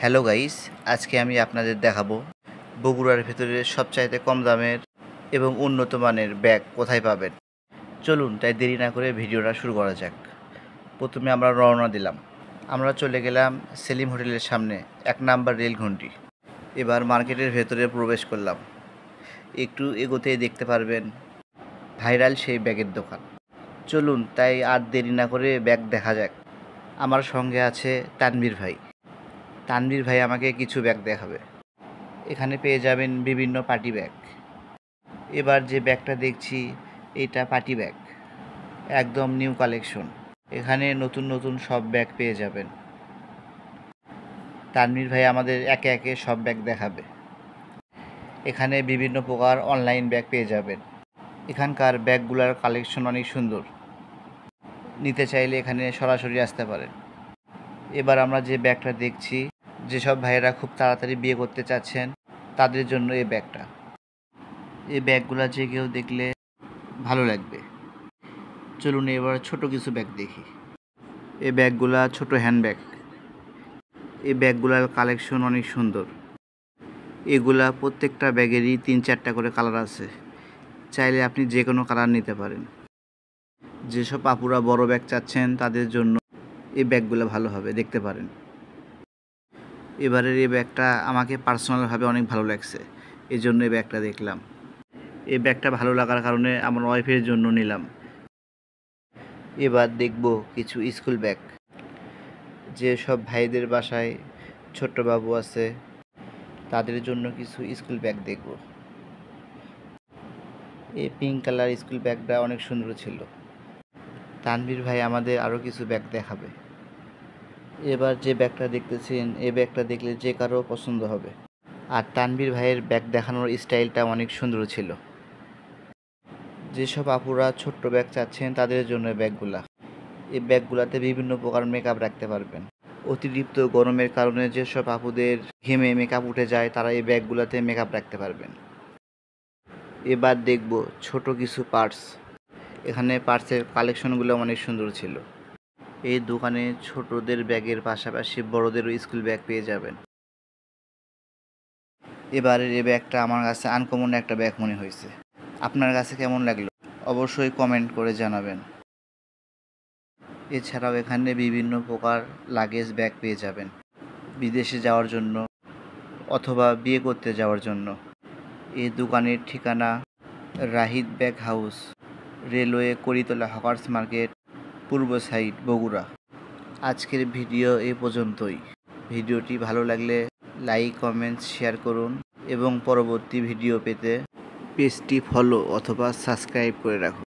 Hello guys, আজকে আমি আপনাদের দেখাবো বগুড়ার ভেতরে সবচাইতে কম দামের এবং উন্নত মানের ব্যাগ কোথায় পাবেন। চলুন তাই দেরি না করে ভিডিওটা শুরু করা যাক। প্রথমে আমরা রওনা দিলাম। আমরা চলে গেলাম সেলিম হোটেলের সামনে 1 নাম্বার রেলঘুঁটি। এবার মার্কেটের ভেতরে প্রবেশ করলাম। একটু এগোতেই দেখতে পারবেন ভাইরাল সেই ব্যাগের দোকান। চলুন তাই আর দেরি না করে ব্যাগ দেখা যাক। আমার সঙ্গে আছে তানভীর ভাই। তানভীর ভাই আমাকে কিছু ব্যাগ দেখাবে। এখানে পেয়ে যাবেন বিভিন্ন পার্টি ব্যাগ। এবার যে ব্যাগটা দেখছি এটা পার্টি ব্যাগ, একদম নিউ কালেকশন। এখানে নতুন নতুন সব ব্যাগ পেয়ে যাবেন। তানভীর ভাই আমাদের একে একে সব ব্যাগ দেখাবে। এখানে বিভিন্ন প্রকার অনলাইন ব্যাগ পেয়ে যাবেন। এখানকার ব্যাগগুলোর কালেকশন অনেক সুন্দর। নিতে চাইলে এখানে সরাসরি আসতে পারেন। এবার আমরা যে ব্যাগটা দেখছি, যেসব ভাইয়েরা খুব তাড়াতাড়ি বিয়ে করতে চাচ্ছেন তাদের জন্য এই ব্যাগটা। এই ব্যাগগুলো যে কেউ দেখলে ভালো লাগবে। চলুন এবার ছোট কিছু ব্যাগ দেখি। এই ব্যাগগুলা ছোট হ্যান্ডব্যাগ। এই ব্যাগগুলার কালেকশন অনেক সুন্দর। এগুলা প্রত্যেকটা ব্যাগেরই 3-4টা করে কালার আছে। চাইলে আপনি যে কোনো কালার নিতে পারেন। যেসব আপুরা বড় ব্যাগ চাচ্ছেন তাদের জন্য এই ব্যাগগুলো ভালো হবে, দেখতে পারেন। এবারের এই ব্যাগটা আমাকে পার্সোনালভাবে অনেক ভালো লাগছে, এই জন্য এই ব্যাগটা দেখলাম। এই ব্যাগটা ভালো লাগার কারণে আমার ওয়াইফের জন্য নিলাম। এবার দেখব কিছু স্কুল ব্যাগ। যেসব ভাইদের বাসায় ছোট্ট বাবু আছে তাদের জন্য কিছু স্কুল ব্যাগ দেখব। এই পিঙ্ক কালার স্কুল ব্যাগটা অনেক সুন্দর ছিল। তানভীর ভাই আমাদের আরও কিছু ব্যাগ দেখাবে। এবার যে ব্যাগটা দেখতেছেন এই ব্যাগটা দেখলে যে কারো পছন্দ হবে। আর তানভীর ভাইয়ের ব্যাগ দেখানোর স্টাইলটা অনেক সুন্দর ছিল। যেসব আপুরা ছোট্ট ব্যাগ চাচ্ছেন তাদের জন্য ব্যাগগুলা। এই ব্যাগগুলাতে বিভিন্ন প্রকার মেকআপ রাখতে পারবেন। অতিরিক্ত গরমের কারণে যেসব আপুদের ঘেমে মেকআপ উঠে যায় তারা এই ব্যাগগুলাতে মেকআপ রাখতে পারবেন। এবার দেখব ছোট কিছু পার্টস। এখানে পার্টসের কালেকশনগুলো অনেক সুন্দর ছিল। এই দোকানে ছোটদের ব্যাগের পাশাপাশি বড়দেরও স্কুল ব্যাগ পেয়ে যাবেন। এবারের এই ব্যাগটা আমার কাছে আনকমন একটা ব্যাগ মনে হয়েছে। আপনার কাছে কেমন লাগলো অবশ্যই কমেন্ট করে জানাবেন। এছাড়াও এখানে বিভিন্ন প্রকার লাগেজ ব্যাগ পেয়ে যাবেন, বিদেশে যাওয়ার জন্য অথবা বিয়ে করতে যাওয়ার জন্য। এই দোকানের ঠিকানা Rahid bag house, railway Karitala hawkers market, পূর্ব সাইড, বগুড়া। আজকের ভিডিও এই পর্যন্তই। ভিডিওটি ভালো লাগলে লাইক, কমেন্ট, শেয়ার করুন এবং পরবর্তী ভিডিও পেতে পেজটি ফলো অথবা সাবস্ক্রাইব করে রাখুন।